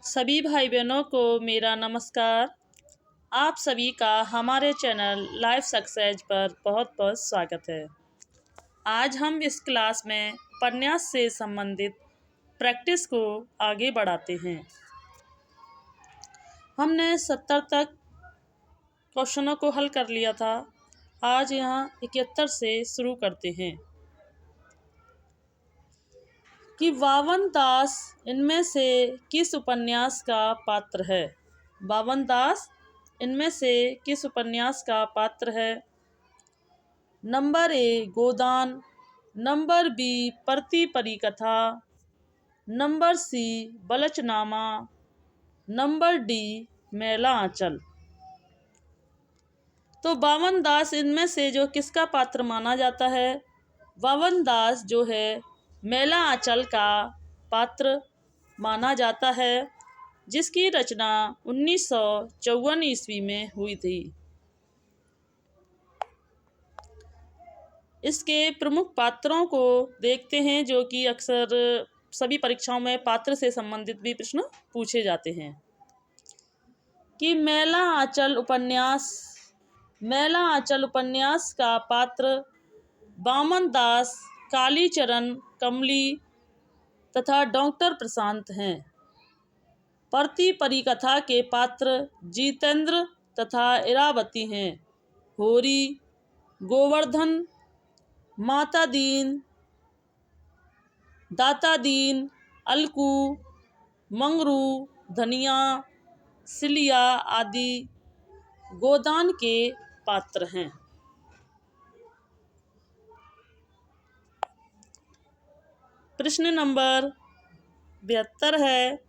सभी भाई बहनों को मेरा नमस्कार। आप सभी का हमारे चैनल लाइफ सक्सेस पर बहुत बहुत स्वागत है। आज हम इस क्लास में उपन्यास से संबंधित प्रैक्टिस को आगे बढ़ाते हैं। हमने 70 तक क्वेश्चनों को हल कर लिया था। आज यहाँ 71 से शुरू करते हैं कि बावन दास इनमें से किस उपन्यास का पात्र है। बावन दास इनमें से किस उपन्यास का पात्र है। Number A Godan, number B Parti Pari Katha, number C Balchanama, number D Maila Anchal. तो बावन दास इनमें से जो किसका पात्र माना जाता है। बावन दास जो है मैला आंचल का पात्र माना जाता है, जिसकी रचना 1954 ईस्वी में हुई थी। इसके प्रमुख पात्रों को देखते हैं, जो कि अक्सर सभी परीक्षाओं में पात्र से संबंधित भी प्रश्न पूछे जाते हैं कि मैला आंचल उपन्यास का पात्र बामन दास, कालीचरण कमली तथा डॉक्टर प्रशांत हैं। परती परिकथा के पात्र जितेंद्र तथा इरावती हैं। होरी, गोवर्धन, माता दीन, दाता दीन, अलकू, मंगरू, धनिया, सिलिया आदि गोदान के पात्र हैं। प्रश्न नंबर 72 है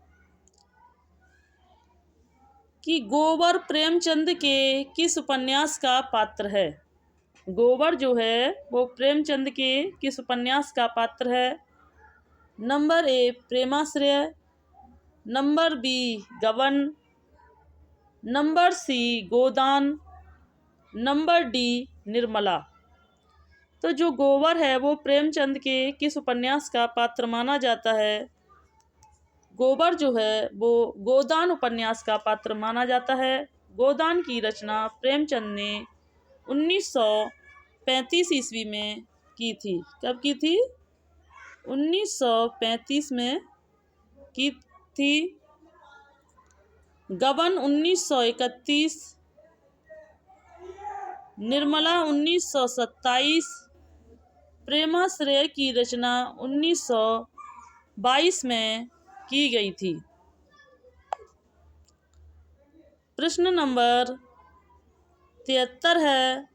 कि गोबर प्रेमचंद के किस उपन्यास का पात्र है। गोबर जो है वो प्रेमचंद के किस उपन्यास का पात्र है। नंबर ए प्रेमाश्रय, नंबर बी गबन, नंबर सी गोदान, नंबर डी निर्मला। तो जो गोबर है वो प्रेमचंद के किस उपन्यास का पात्र माना जाता है। गोबर जो है वो गोदान उपन्यास का पात्र माना जाता है। गोदान की रचना प्रेमचंद ने 1935 ईस्वी में की थी। कब की थी? 1935 में की थी। गबन 1931, निर्मला 1927, प्रेमाश्रय की रचना 1922 में की गई थी। प्रश्न नंबर 73 है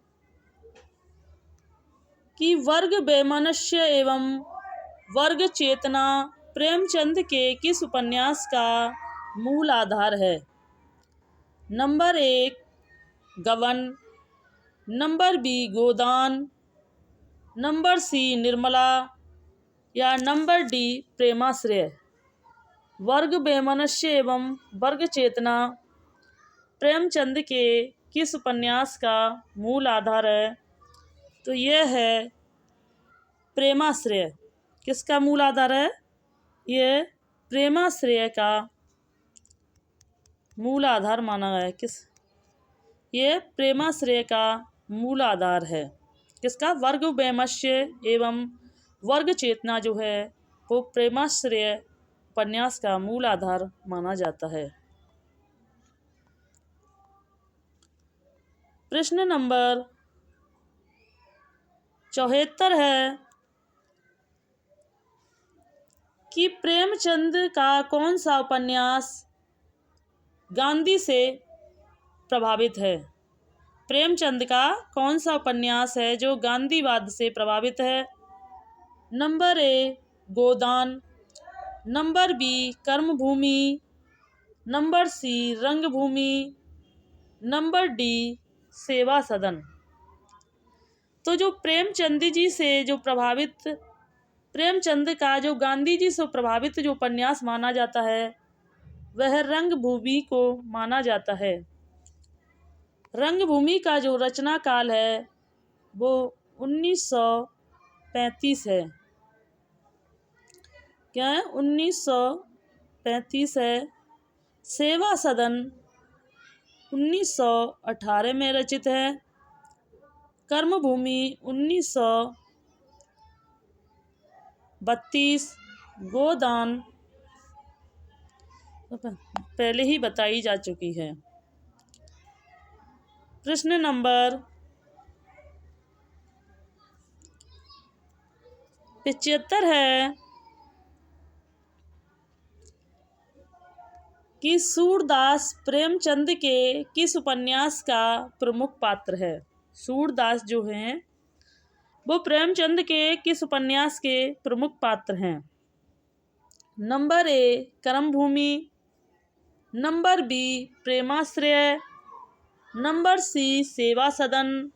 कि वर्ग वैमनस्य एवं वर्ग चेतना प्रेमचंद के किस उपन्यास का मूल आधार है। नंबर 1 गबन, नंबर बी गोदान, नंबर सी निर्मला या नंबर डी प्रेमाश्रय। वर्ग वैमनस्य एवं वर्ग चेतना प्रेमचंद के किस उपन्यास का मूल आधार है। तो यह है प्रेमाश्रय। किसका मूल आधार है? यह प्रेमाश्रय का मूल आधार माना गया है। यह प्रेमाश्रय का मूल आधार है। किसका? वर्ग वैमनस्य एवं वर्ग चेतना जो है वो प्रेमाश्रय उपन्यास का मूल आधार माना जाता है। प्रश्न नंबर 74 है कि प्रेमचंद का कौन सा उपन्यास गांधी से प्रभावित है। प्रेमचंद का कौन सा उपन्यास है जो गांधीवाद से प्रभावित है। Number A Godan, number B Karmabhoomi, number C Rangbhoomi, number D सेवा सदन। तो जो प्रेमचंद जी से जो प्रभावित, प्रेमचंद का जो गांधी जी से प्रभावित जो उपन्यास माना जाता है वह रंगभूमि को माना जाता है। रंगभूमि का जो रचना काल है वो 1935 है। क्या है? 1935 है। सेवा सदन 1918 में रचित है। कर्मभूमि 1932। गोदान पहले ही बताई जा चुकी है। प्रश्न नंबर 75 है कि सूरदास प्रेमचंद के किस उपन्यास का प्रमुख पात्र है। सूरदास जो हैं वो प्रेमचंद के किस उपन्यास के प्रमुख पात्र हैं। नंबर ए कर्मभूमि, number B Premashray, number C सेवा सदन,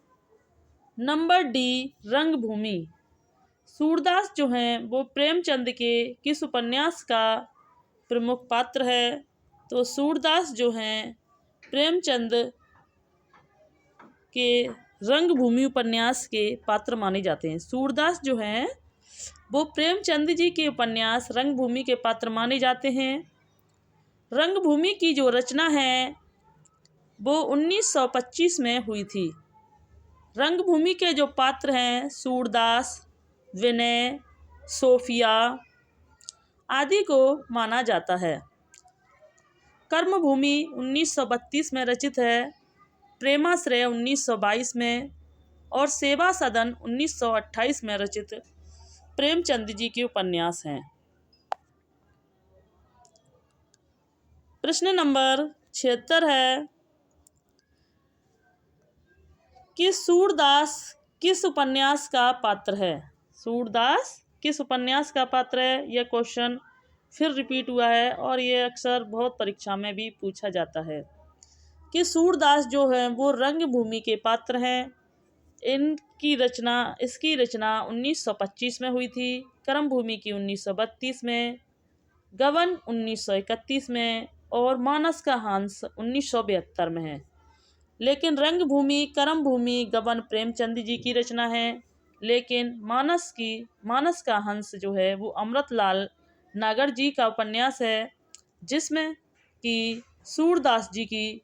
नंबर डी रंगभूमि। सूरदास जो हैं वो प्रेमचंद के किस उपन्यास का प्रमुख पात्र है। तो सूरदास जो हैं प्रेमचंद के रंगभूमि उपन्यास के पात्र माने जाते हैं। सूरदास जो हैं वो प्रेमचंद जी के उपन्यास रंगभूमि के पात्र माने जाते हैं। रंगभूमि की जो रचना है वो 1925 में हुई थी। रंगभूमि के जो पात्र हैं सूरदास, विनय, सोफिया आदि को माना जाता है। कर्मभूमि 1932 में रचित है, प्रेमाश्रय 1922 में और सेवा सदन 1928 में रचित प्रेमचंद जी के उपन्यास हैं। प्रश्न नंबर 76 है कि सूरदास किस उपन्यास का पात्र है। सूरदास किस उपन्यास का पात्र है। यह क्वेश्चन फिर रिपीट हुआ है और ये अक्सर बहुत परीक्षा में भी पूछा जाता है कि सूरदास जो है वो रंगभूमि के पात्र हैं। इसकी रचना 1925 में हुई थी। कर्मभूमि की 1932 में, गबन 1931 में और मानस का हंस 1972 में है। लेकिन रंगभूमि, कर्मभूमि, गबन प्रेमचंद जी की रचना है। लेकिन मानस का हंस जो है वो अमृतलाल नागर जी का उपन्यास है, जिसमें कि सूरदास जी की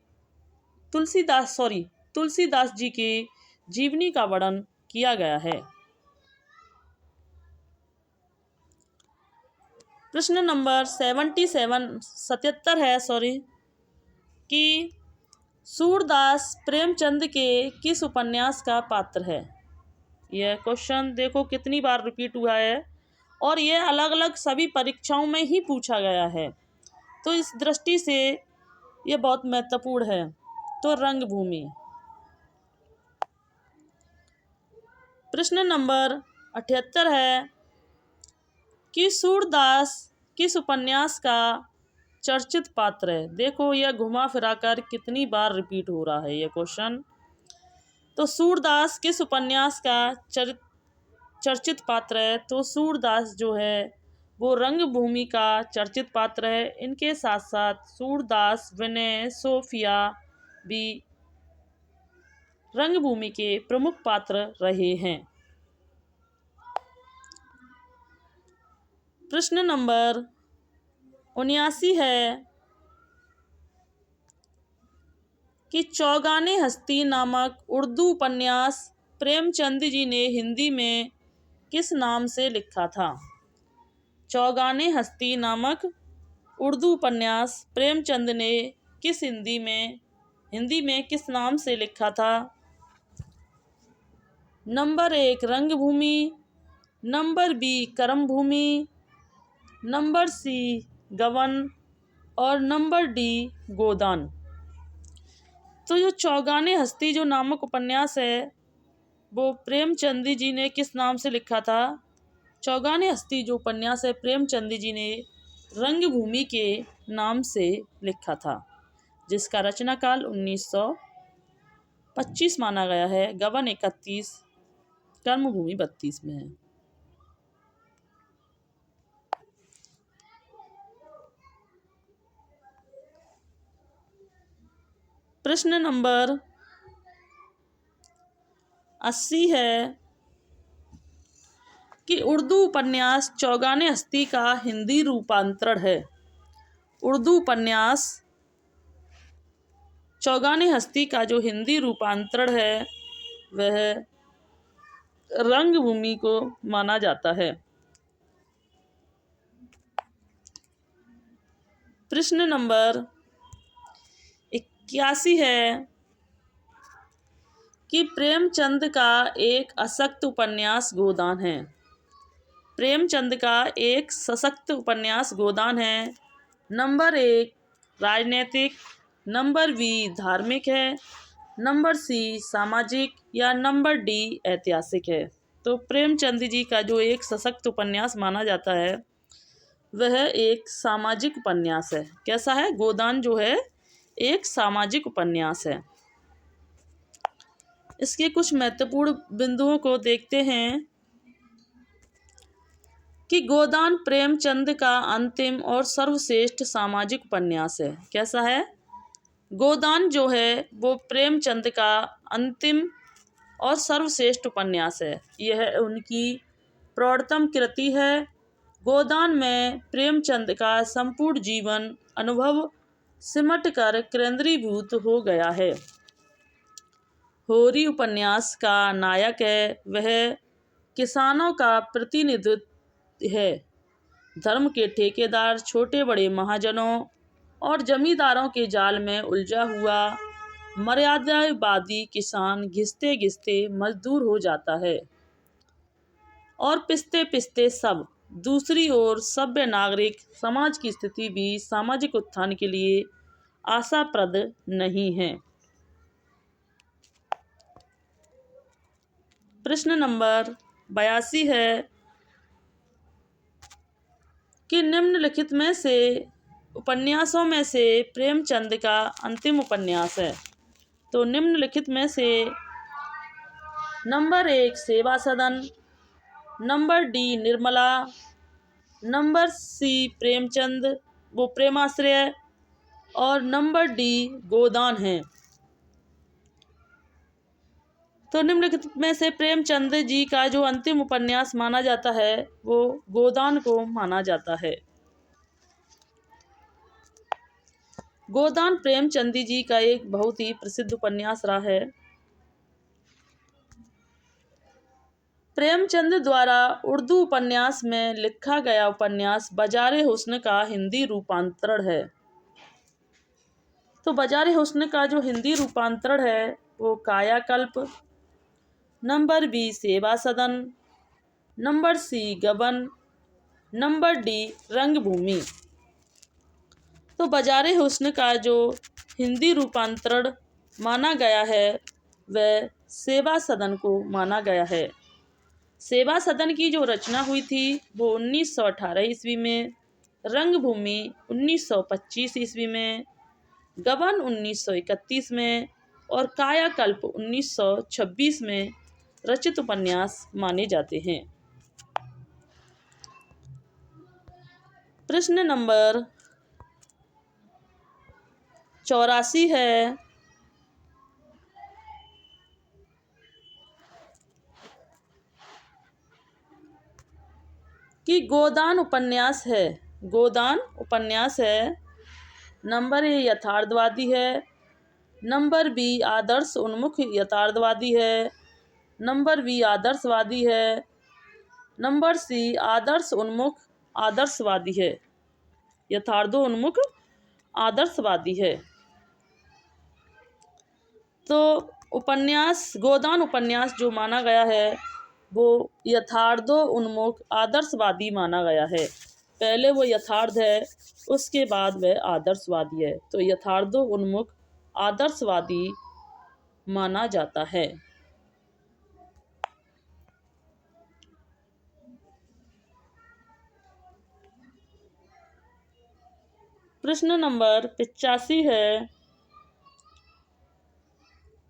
तुलसीदास जी की जीवनी का वर्णन किया गया है। प्रश्न नंबर 77 है कि सूरदास प्रेमचंद के किस उपन्यास का पात्र है। यह क्वेश्चन देखो कितनी बार रिपीट हुआ है और यह अलग अलग सभी परीक्षाओं में ही पूछा गया है, तो इस दृष्टि से यह बहुत महत्वपूर्ण है। तो रंगभूमि। प्रश्न नंबर 78 है कि सूरदास किस उपन्यास का चर्चित पात्र है। देखो यह घुमा फिरा कर कितनी बार रिपीट हो रहा है यह क्वेश्चन। तो सूरदास किस उपन्यास का चर्चित पात्र है। तो सूरदास जो है वो रंगभूमि का चर्चित पात्र है। इनके साथ साथ सूरदास, विनय, सोफिया भी रंगभूमि के प्रमुख पात्र रहे हैं। प्रश्न नंबर 79 है कि चौगाने हस्ती नामक उर्दू उपन्यास प्रेमचंद जी ने हिंदी में किस नाम से लिखा था। चौगाने हस्ती नामक उर्दू उपन्यास प्रेमचंद ने हिंदी में किस नाम से लिखा था। नंबर 1 रंगभूमि, नंबर बी कर्मभूमि, नंबर सी गबन और नंबर डी गोदान। तो जो चौगाने हस्ती जो नामक उपन्यास है वो प्रेमचंद जी ने किस नाम से लिखा था। चौगाने हस्ती जो उपन्यास है प्रेमचंद जी ने रंगभूमि के नाम से लिखा था, जिसका रचना काल 1925 माना गया है। गबन 31, कर्मभूमि 32 में है। प्रश्न नंबर 80 है कि उर्दू उपन्यास चौगाने हस्ती का हिंदी रूपांतरण है। उर्दू उपन्यास चौगाने हस्ती का जो हिंदी रूपांतरण है वह रंगभूमि को माना जाता है। प्रश्न नंबर 81 है कि प्रेमचंद का एक अशक्त उपन्यास गोदान है। प्रेमचंद का एक सशक्त उपन्यास गोदान है। नंबर 1 राजनीतिक, नंबर बी धार्मिक है, नंबर सी सामाजिक या नंबर डी ऐतिहासिक है। तो प्रेमचंद जी का जो एक सशक्त उपन्यास माना जाता है वह एक सामाजिक उपन्यास है। कैसा है? गोदान जो है एक सामाजिक उपन्यास है। इसके कुछ महत्वपूर्ण बिंदुओं को देखते हैं कि गोदान प्रेमचंद का अंतिम और सर्वश्रेष्ठ सामाजिक उपन्यास है। कैसा है? गोदान जो है वो प्रेमचंद का अंतिम और सर्वश्रेष्ठ उपन्यास है। यह उनकी प्रौढ़तम कृति है। गोदान में प्रेमचंद का संपूर्ण जीवन अनुभव सिमट कर केंद्रीभूत हो गया है। होरी उपन्यास का नायक है, वह किसानों का प्रतिनिधित्व है। धर्म के ठेकेदार छोटे बड़े महाजनों और जमींदारों के जाल में उलझा हुआ मर्यादावादी किसान घिसते घिसते मजदूर हो जाता है और पिसते पिसते सब। दूसरी ओर सभ्य नागरिक समाज की स्थिति भी सामाजिक उत्थान के लिए आशाप्रद नहीं है। प्रश्न नंबर 82 है कि निम्नलिखित में से उपन्यासों में से प्रेमचंद का अंतिम उपन्यास है। तो निम्नलिखित में से number 1 Sewa Sadan, number D Nirmala, number C Premchand वो प्रेमाश्रय और नंबर डी गोदान है। तो निम्नलिखित में से प्रेमचंद जी का जो अंतिम उपन्यास माना जाता है वो गोदान को माना जाता है। गोदान प्रेमचंद जी का एक बहुत ही प्रसिद्ध उपन्यास रहा है। प्रेमचंद द्वारा उर्दू उपन्यास में लिखा गया उपन्यास बाज़ारे हुस्न का हिंदी रूपांतरण है। तो बाज़ारे हुस्न का जो हिंदी रूपांतरण है वो कायाकल्प, नंबर बी सेवा सदन, नंबर सी गबन, नंबर डी रंगभूमि। तो बाज़ारे हुस्न का जो हिंदी रूपांतरण माना गया है वह सेवा सदन को माना गया है। सेवा सदन की जो रचना हुई थी वो 1918 ईस्वी में, रंगभूमि 1925 ईस्वी में, गबन 1931 में और कायाकल्प 1926 में रचित उपन्यास माने जाते हैं। प्रश्न नंबर 84 है कि गोदान उपन्यास है। गोदान उपन्यास है। नंबर ए यथार्थवादी है, नंबर बी आदर्श उन्मुख यथार्थवादी है, नंबर बी आदर्शवादी है, नंबर सी आदर्श उन्मुख आदर्शवादी है। यथार्थोन्मुख आदर्शवादी है। तो उपन्यास गोदान उपन्यास जो माना गया है वो यथार्थोन्मुख आदर्शवादी माना गया है। पहले वो यथार्थ है, उसके बाद वह आदर्शवादी है। तो यथार्थोन्मुख आदर्शवादी माना जाता है। प्रश्न नंबर 85 है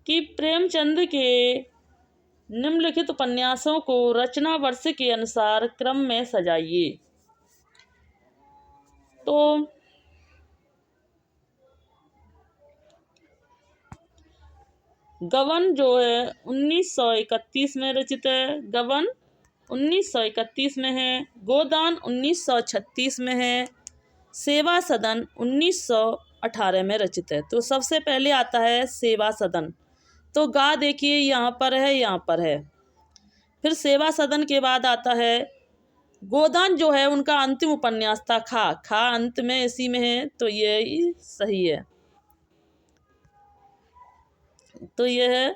कि प्रेमचंद के निम्नलिखित उपन्यासों को रचना वर्ष के अनुसार क्रम में सजाइए। तो गबन जो है 1931 में रचित है। गबन 1931 में है। गोदान 1936 में है। सेवा सदन 1918 में रचित है। तो सबसे पहले आता है सेवा सदन। तो गा देखिए यहाँ पर है, यहाँ पर है। फिर सेवा सदन के बाद आता है गोदान, जो है उनका अंतिम उपन्यास था। खा, खा अंत में इसी में है, तो ये सही है। तो यह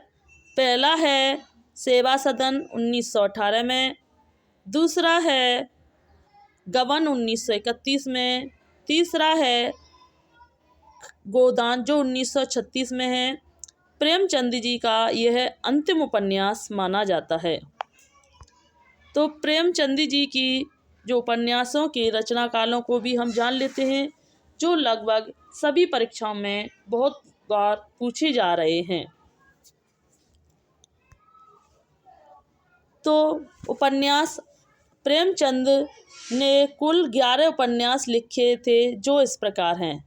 पहला है सेवा सदन 1918 में, दूसरा है गबन 1931 में, तीसरा है गोदान जो 1936 में है। प्रेमचंद जी का यह अंतिम उपन्यास माना जाता है। तो प्रेमचंद जी की जो उपन्यासों के रचना कालों को भी हम जान लेते हैं, जो लगभग सभी परीक्षाओं में बहुत बार पूछे जा रहे हैं। तो उपन्यास प्रेमचंद ने कुल 11 उपन्यास लिखे थे, जो इस प्रकार हैं।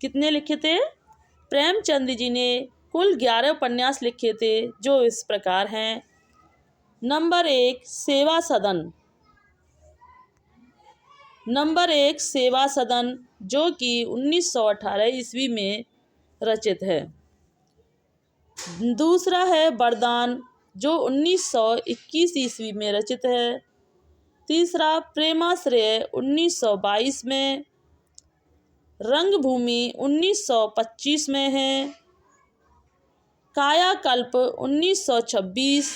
कितने लिखे थे? प्रेमचंद जी ने कुल 11 उपन्यास लिखे थे, जो इस प्रकार हैं। नंबर 1 सेवा सदन। नंबर 1 सेवा सदन, जो कि 1918 ईस्वी में रचित है। दूसरा है वरदान, जो 1921 ईस्वी में रचित है। तीसरा प्रेमाश्रय 1922 में। रंगभूमि 1925 में है। कायाकल्प 1926।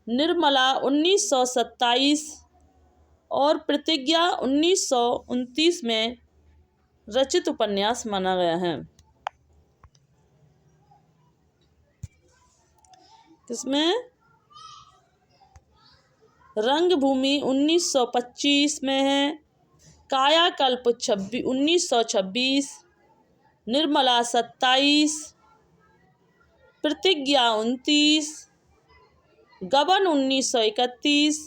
निर्मला 1927 और प्रतिज्ञा 1929 में रचित उपन्यास माना गया है। इसमें रंगभूमि 1925 में है, कायाकल्प 1926, निर्मला 27, प्रतिज्ञा 29, गबन 1931,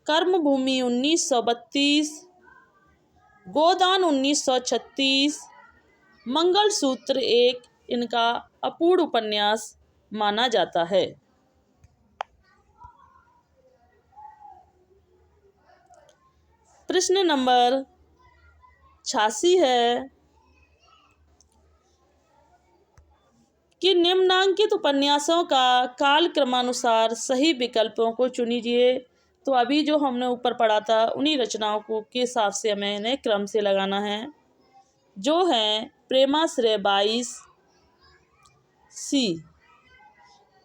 कर्मभूमि 1932, गोदान 1936, मंगलसूत्र एक इनका अपूर्ण उपन्यास माना जाता है। प्रश्न नंबर 86 है कि निम्नांकित उपन्यासों का काल क्रमानुसार सही विकल्पों को चुनिए। तो अभी जो हमने ऊपर पढ़ा था, उन्हीं रचनाओं को के हिसाब से हमें इन्हें क्रम से लगाना है, जो हैं प्रेमाश्रय 22 सी,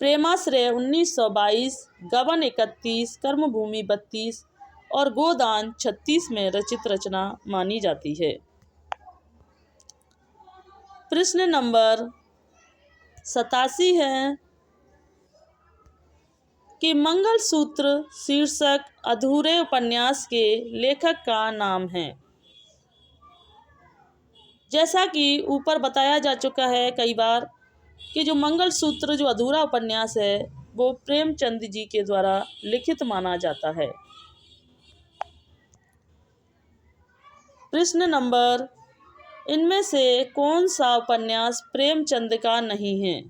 प्रेमाश्रय 1922, गबन 31, कर्मभूमि 32 और गोदान 36 में रचित रचना मानी जाती है। प्रश्न नंबर 87 है कि मंगलसूत्र शीर्षक अधूरे उपन्यास के लेखक का नाम है। जैसा कि ऊपर बताया जा चुका है कई बार कि जो मंगलसूत्र जो अधूरा उपन्यास है, वो प्रेमचंद जी के द्वारा लिखित माना जाता है। प्रश्न नंबर, इनमें से कौन सा उपन्यास प्रेमचंद का नहीं है?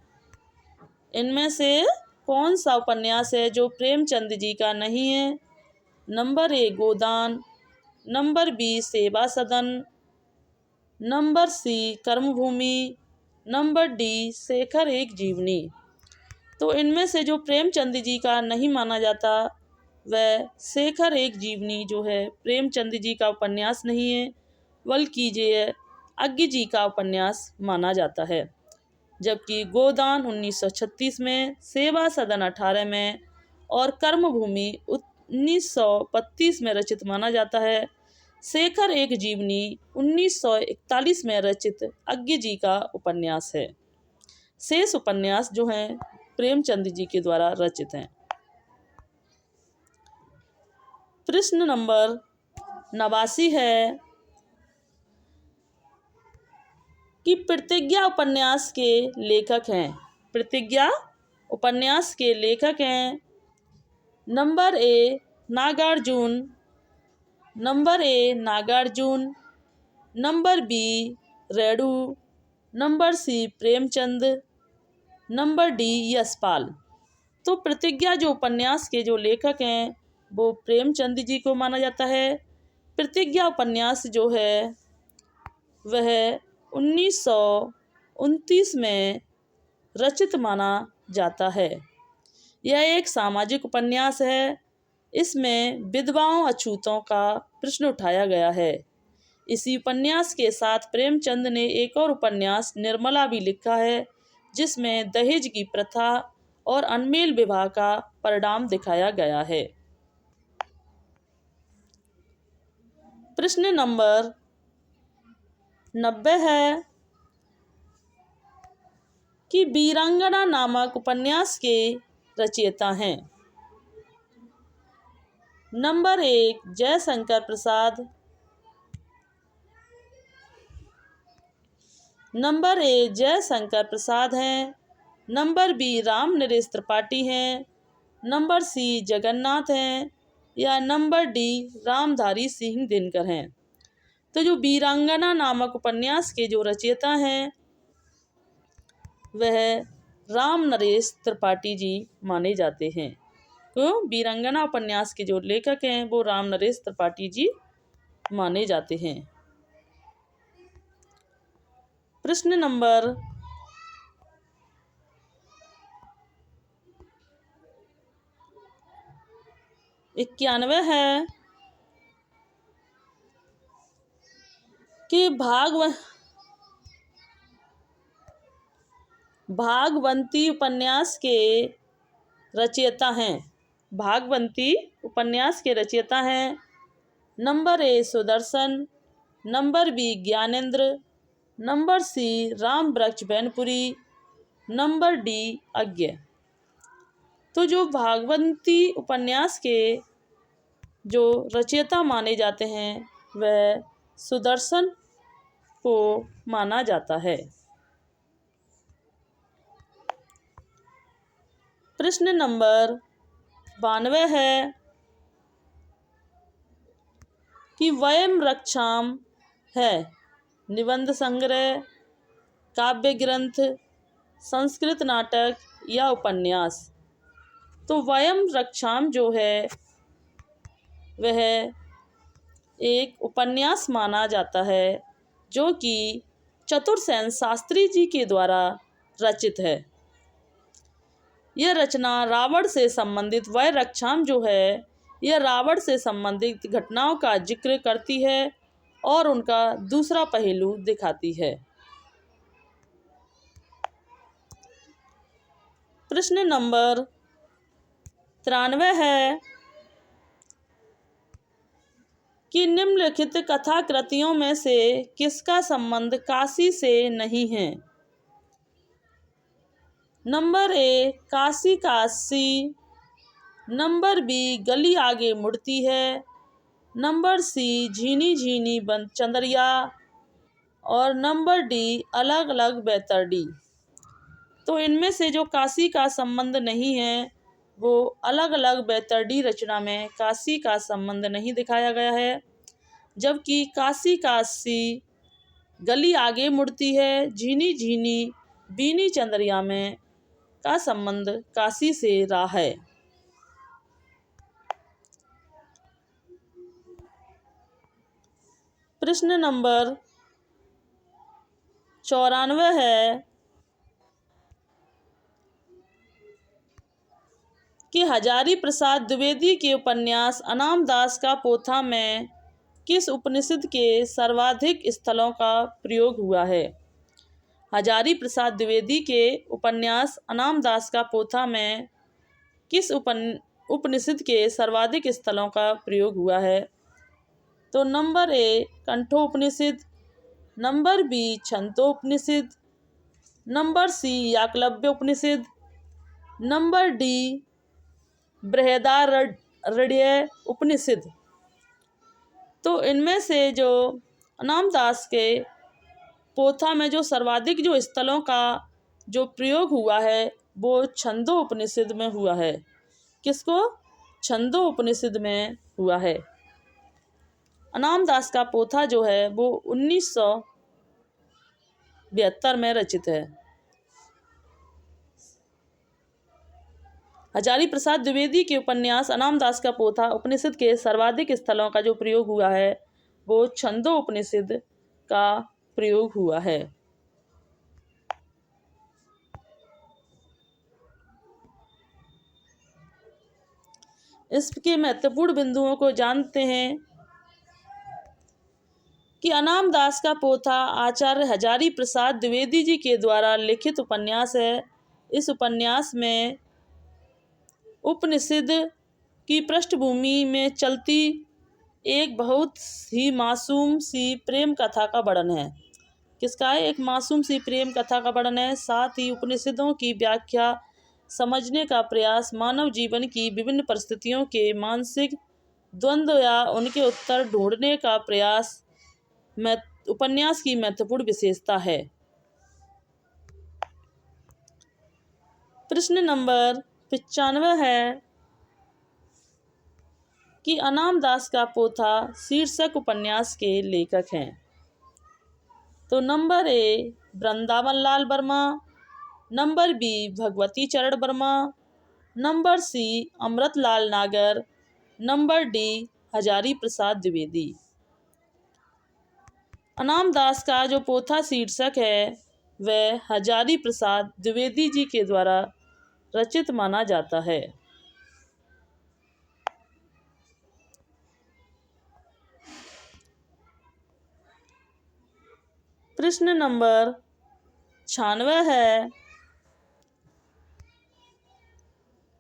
इनमें से कौन सा उपन्यास है जो प्रेमचंद जी का नहीं है? नंबर 1 गोदान, नंबर 2 सेवा सदन, नंबर सी कर्मभूमि, नंबर डी शेखर एक जीवनी। तो इनमें से जो प्रेमचंद जी का नहीं माना जाता, वह शेखर एक जीवनी जो है प्रेमचंद जी का उपन्यास नहीं है, बल्कि ये अज्ञ जी का उपन्यास माना जाता है। जबकि गोदान 1936 में, सेवा सदन 18 में और कर्मभूमि 1932 में रचित माना जाता है। शेखर एक जीवनी 1941 में रचित अज्ञ जी का उपन्यास है। शेष उपन्यास जो हैं प्रेमचंद जी के द्वारा रचित हैं। प्रश्न नंबर 89 है कि प्रतिज्ञा उपन्यास के लेखक हैं। प्रतिज्ञा उपन्यास के लेखक हैं number A Nagarjun, number A Nagarjun, number B Renu, number C Premchand, number D Yashpal. तो प्रतिज्ञा जो उपन्यास के जो लेखक हैं वो प्रेमचंद जी को माना जाता है। प्रतिज्ञा उपन्यास जो है वह 1929 में रचित माना जाता है। यह एक सामाजिक उपन्यास है। इसमें विधवाओं अछूतों का प्रश्न उठाया गया है। इसी उपन्यास के साथ प्रेमचंद ने एक और उपन्यास निर्मला भी लिखा है, जिसमें दहेज की प्रथा और अनमेल विवाह का परिणाम दिखाया गया है। प्रश्न नंबर 90 है कि वीरांगना नामक उपन्यास के रचयिता हैं। Number 1 Jaishankar Prasad, number A Jaishankar Prasad हैं। नंबर बी राम नरेश त्रिपाठी हैं। नंबर सी जगन्नाथ हैं या नंबर डी रामधारी सिंह दिनकर हैं। तो जो वीरांगना नामक उपन्यास के जो रचयिता हैं वह राम नरेश त्रिपाठी जी माने जाते हैं। तो वीरांगना उपन्यास के जो लेखक हैं वो राम नरेश त्रिपाठी जी माने जाते हैं। प्रश्न नंबर 91 है कि भागवंती उपन्यास के रचयिता हैं। भागवंती उपन्यास के रचयिता हैं। Number A Sudarshan, number B Gyanendra, number C Ram Vriksh Benipuri, number D अज्ञ। तो जो भागवंती उपन्यास के जो रचयिता माने जाते हैं वह सुदर्शन को माना जाता है। प्रश्न नंबर 92 है कि वयम रक्षाम है निबंध संग्रह, काव्य ग्रंथ, संस्कृत नाटक या उपन्यास। तो वयम रक्षाम जो है वह एक उपन्यास माना जाता है जो कि चतुरसेन शास्त्री जी के द्वारा रचित है। यह रचना रावण से संबंधित वय रक्षाम जो है यह रावण से संबंधित घटनाओं का जिक्र करती है और उनका दूसरा पहलू दिखाती है। प्रश्न नंबर 93 है कि निम्नलिखित कथा कृतियों में से किसका संबंध काशी से नहीं है। Number A Kashi Kashi, number B Gali Aage मुड़ती है, नंबर सी झीनी झीनी बंद चंदरिया और नंबर डी अलग अलग बैतरडी। तो इनमें से जो काशी का संबंध नहीं है वो अलग अलग बैतरडी रचना में काशी का संबंध नहीं दिखाया गया है, जबकि काशी काशी गली आगे मुड़ती है, झीनी झीनी बीनी चंदरिया में का संबंध काशी से रहा है। प्रश्न नंबर 94 है कि हजारी प्रसाद द्विवेदी के उपन्यास अनाम दास का पोथा में किस उपनिषद के सर्वाधिक स्थलों का प्रयोग हुआ है। हजारी प्रसाद द्विवेदी के उपन्यास अनाम दास का पोथा में किस उपनिषद के सर्वाधिक स्थलों का प्रयोग हुआ है। तो number A Kathopanishad, number B Chandopanishad, number C याकलव्य उपनिषद, नंबर डी बृहदारण्यक उपनिषद। तो इनमें से जो अनाम दास के पोथा में जो सर्वाधिक जो स्थलों का जो प्रयोग हुआ है वो छंदो उपनिषद में हुआ है। किसको? छंदो उपनिषद में हुआ है। अनाम दास का पोथा जो है वो 1972 में रचित है। हजारी प्रसाद द्विवेदी के उपन्यास अनाम दास का पोथा उपनिषद के सर्वाधिक स्थलों का जो प्रयोग हुआ है वो छंदो उपनिषद का प्रयोग हुआ है। इसके महत्वपूर्ण बिंदुओं को जानते हैं कि अनाम दास का पोथा आचार्य हजारी प्रसाद द्विवेदी जी के द्वारा लिखित उपन्यास है। इस उपन्यास में उपनिषद की पृष्ठभूमि में चलती एक बहुत ही मासूम सी प्रेम कथा का वर्णन है। किसका है? एक मासूम सी प्रेम कथा का वर्णन है। साथ ही उपनिषदों की व्याख्या समझने का प्रयास, मानव जीवन की विभिन्न परिस्थितियों के मानसिक द्वंद्व या उनके उत्तर ढूंढने का प्रयास उपन्यास की महत्वपूर्ण विशेषता है। प्रश्न नंबर 95 है कि अनाम दास का पोथा शीर्षक उपन्यास के लेखक हैं। तो number A Vrindavan Lal Verma, number B Bhagwati Charan Verma, number C Amritlal Nagar, number D Hazari Prasad Dwivedi. Anam Das का जो पोथा शीर्षक है वह हजारी प्रसाद द्विवेदी जी के द्वारा रचित माना जाता है। प्रश्न नंबर 96 है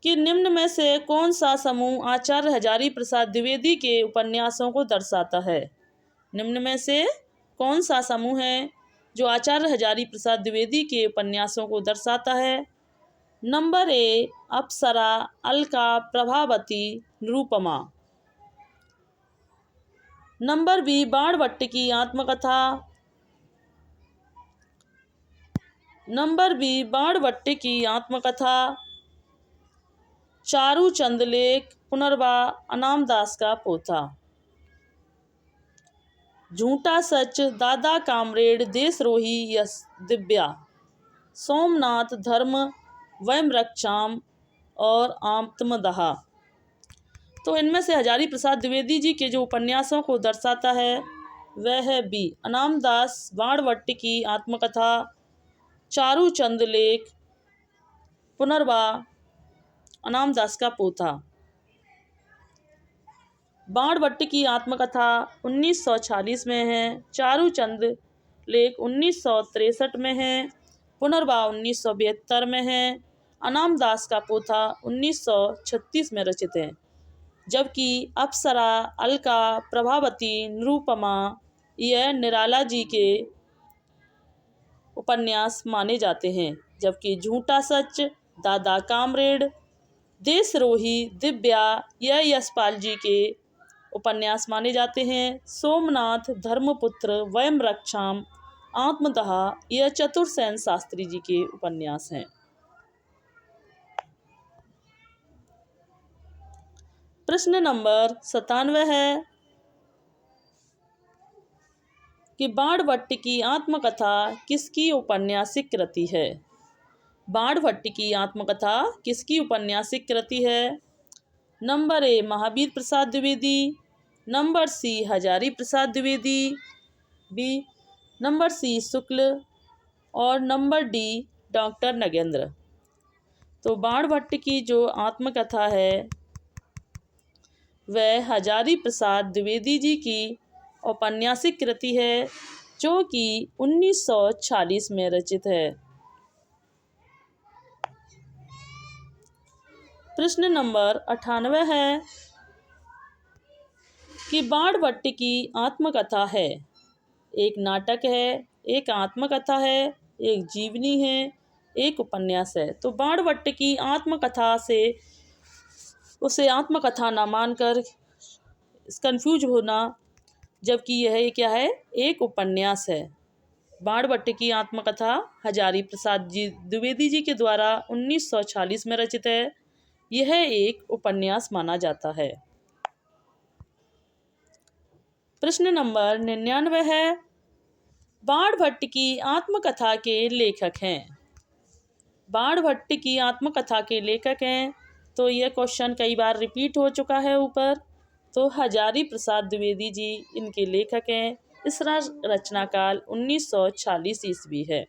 कि निम्न में से कौन सा समूह आचार्य हजारी प्रसाद द्विवेदी के उपन्यासों को दर्शाता है? निम्न में से कौन सा समूह है जो आचार्य हजारी प्रसाद द्विवेदी के उपन्यासों को दर्शाता है? Number A Apsara, Alka, Prabhavati, Nirupama. Number B Banbhatt की आत्मकथा, नंबर बी बाणभट्ट की आत्मकथा, चारू चंद लेख, पुनर्वाह, अनाम दास का पोथा। झूठा सच, दादा कामरेड, देशरोही, यश दिव्या, सोमनाथ, धर्म, वयम रक्षाम और आत्मदाह। तो इनमें से हजारी प्रसाद द्विवेदी जी के जो उपन्यासों को दर्शाता है वह है बी अनाम दास, बाणभट्ट की आत्मकथा, चारू चंद लेख, पुनर्वाह, अनाम दास का पोथा। बाणभट्ट की आत्मकथा 1946 में है, चारू चंद लेख 1963 में है, पुनर्वाह 1972 में है, अनाम दास का पोथा 1936 में रचित है। जबकि अप्सरा, अलका, प्रभावती, निरूपमा यह निराला जी के उपन्यास माने जाते हैं। जबकि झूठा सच, दादा कामरेड, देशरोही, दिव्या यह यशपाल जी के उपन्यास माने जाते हैं। सोमनाथ, धर्मपुत्र, वयम रक्षाम, आत्मदाह यह चतुरसेन शास्त्री जी के उपन्यास हैं। प्रश्न नंबर 97 है कि बाणभट्ट की आत्मकथा किसकी उपन्यासिक कृति है? बाणभट्ट की आत्मकथा किसकी उपन्यासिक कृति है? Number A Mahavir Prasad Dwivedi, number C Hazari Prasad Dwivedi, B number C Shukla और नंबर डी डॉक्टर नगेंद्र। तो बाणभट्ट की जो आत्मकथा है वह हजारी प्रसाद द्विवेदी जी की औपन्यासिक कृति है जो कि 1946 में रचित है। प्रश्न नंबर 98 है कि बाणभट्ट की आत्मकथा है, एक नाटक है, एक आत्मकथा है, एक जीवनी है, एक उपन्यास है। तो बाणभट्ट की आत्मकथा से उसे आत्मकथा ना मानकर कंफ्यूज होना, जबकि यह क्या है? एक उपन्यास है। बाणभट्ट की आत्मकथा हजारी प्रसाद जी द्विवेदी जी के द्वारा 1946 में रचित है। यह एक उपन्यास माना जाता है। प्रश्न नंबर 99 है, बाणभट्ट की आत्मकथा के लेखक हैं। बाणभट्ट की आत्मकथा के लेखक हैं, तो यह क्वेश्चन कई बार रिपीट हो चुका है ऊपर। तो हजारी प्रसाद द्विवेदी जी इनके लेखक हैं। इसका रचना काल 1946 ईस्वी है।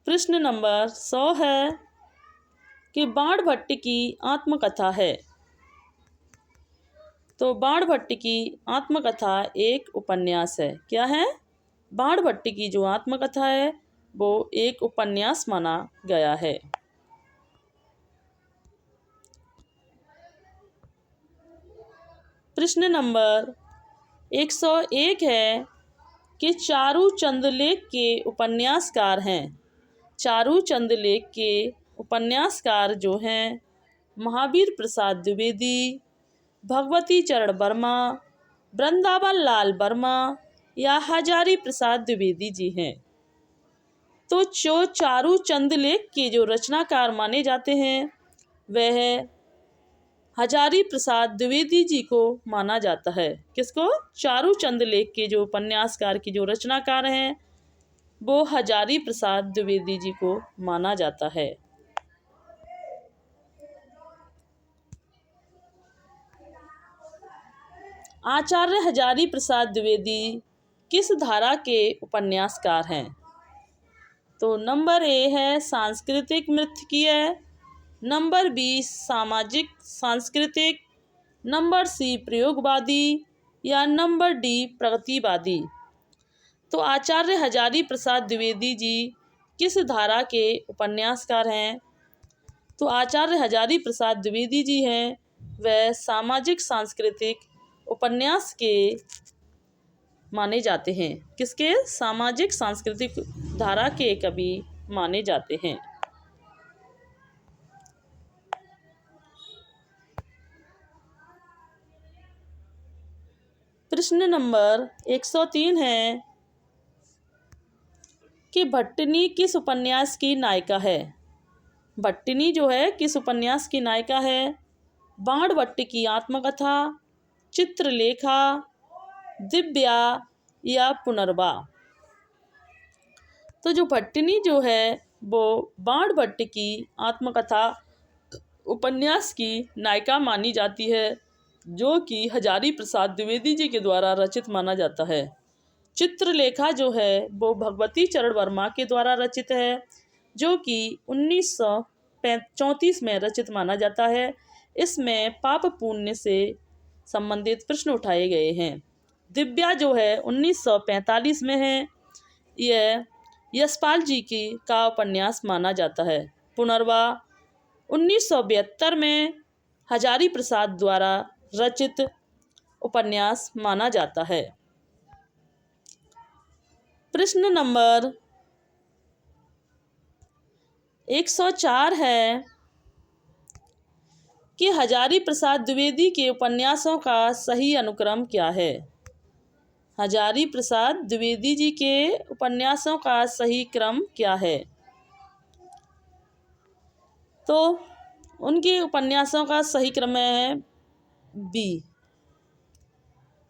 प्रश्न नंबर 100 है कि बाणभट्ट की आत्मकथा है। तो बाणभट्ट की आत्मकथा एक उपन्यास है। क्या है? बाणभट्ट की जो आत्मकथा है वो एक उपन्यास माना गया है। प्रश्न नंबर 101 है कि चारूचंद लेख के उपन्यासकार हैं। चारूचंद लेख के उपन्यासकार जो हैं महावीर प्रसाद द्विवेदी, भगवती चरण वर्मा, वृंदावन लाल वर्मा या हजारी प्रसाद द्विवेदी जी हैं। तो जो चारूचंद लेख के जो रचनाकार माने जाते हैं वह हजारी प्रसाद द्विवेदी जी को माना जाता है। किसको? चारूचंद लेख के जो उपन्यासकार की जो रचनाकार हैं वो हजारी प्रसाद द्विवेदी जी को माना जाता है। आचार्य हजारी प्रसाद द्विवेदी किस धारा के उपन्यासकार हैं? तो नंबर ए है सांस्कृतिक नृत्यकीय, नंबर बी सामाजिक सांस्कृतिक, नंबर सी प्रयोगवादी या नंबर डी प्रगतिवादी। तो आचार्य हजारी प्रसाद द्विवेदी जी किस धारा के उपन्यासकार हैं? तो आचार्य हजारी प्रसाद द्विवेदी जी हैं वह सामाजिक सांस्कृतिक उपन्यास के माने जाते हैं। किसके? सामाजिक सांस्कृतिक धारा के कवि माने जाते हैं। प्रश्न नंबर 103 है कि भट्टिनी किस उपन्यास की नायिका है? भट्टिनी जो है किस उपन्यास की नायिका है? बाणभट्ट की आत्मकथा, चित्रलेखा, दिव्या या पुनर्वा। तो जो भट्टिनी जो है वो बाणभट्ट की आत्मकथा उपन्यास की नायिका मानी जाती है, जो कि हजारी प्रसाद द्विवेदी जी के द्वारा रचित माना जाता है। चित्रलेखा जो है वो भगवती चरण वर्मा के द्वारा रचित है, जो कि 1934 में रचित माना जाता है। इसमें पाप पुण्य से संबंधित प्रश्न उठाए गए हैं। दिव्या जो है 1945 में है। यह यशपाल जी का उपन्यास माना जाता है। पुनर्वा 1972 में हजारी प्रसाद द्वारा रचित उपन्यास माना जाता है। प्रश्न नंबर 104 है कि हजारी प्रसाद द्विवेदी के उपन्यासों का सही अनुक्रम क्या है? हजारी प्रसाद द्विवेदी जी के उपन्यासों का सही क्रम क्या है? तो उनके उपन्यासों का सही क्रम है बी।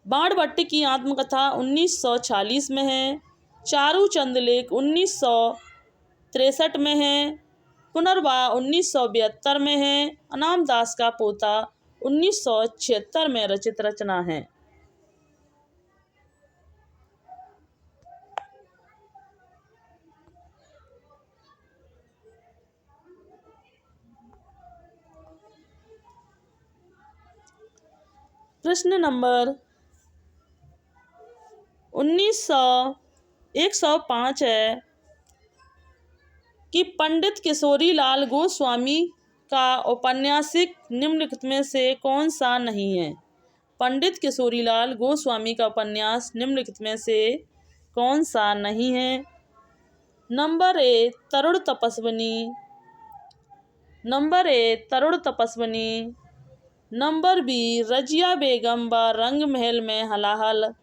बाणभट्ट की आत्मकथा 1946 में है। चारूचंद लेख 1963 में है। पुनर्वा 1972 में है। अनाम दास का पोता 1976 में रचित रचना है। प्रश्न नंबर 105 है कि पंडित किशोरीलाल गोस्वामी का औपन्यासिक निम्नलिखित में से कौन सा नहीं है? पंडित किशोरीलाल गोस्वामी का उपन्यास निम्नलिखित में से कौन सा नहीं है? Number A Tarun Tapaswini, number A Tarun Tapaswini, number B Razia बेगम व रंग महल में हलाहल,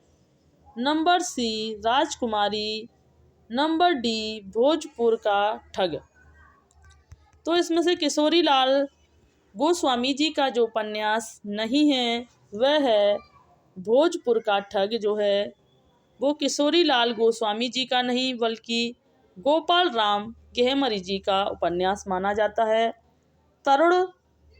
नंबर सी राजकुमारी, नंबर डी भोजपुर का ठग। तो इसमें से किशोरीलाल गोस्वामी जी का जो उपन्यास नहीं है वह है भोजपुर का ठग। जो है वो किशोरीलाल गोस्वामी जी का नहीं बल्कि गोपाल राम गेहमरी जी का उपन्यास माना जाता है। तरुण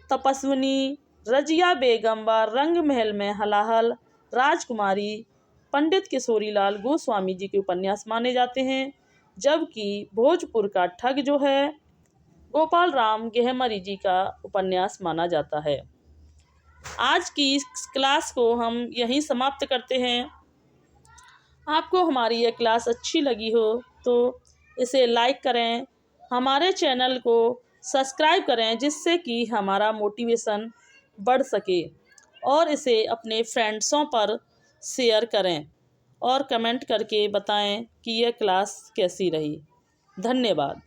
तपस्विनी रजिया बेगम व रंग महल में हलाहल राजकुमारी पंडित किशोरीलाल गोस्वामी जी के उपन्यास माने जाते हैं, जबकि भोजपुर का ठग जो है गोपाल राम गेहमरी जी का उपन्यास माना जाता है। आज की इस क्लास को हम यहीं समाप्त करते हैं। आपको हमारी यह क्लास अच्छी लगी हो तो इसे लाइक करें, हमारे चैनल को सब्सक्राइब करें, जिससे कि हमारा मोटिवेशन बढ़ सके, और इसे अपने फ्रेंड्सों पर शेयर करें और कमेंट करके बताएं कि यह क्लास कैसी रही। धन्यवाद।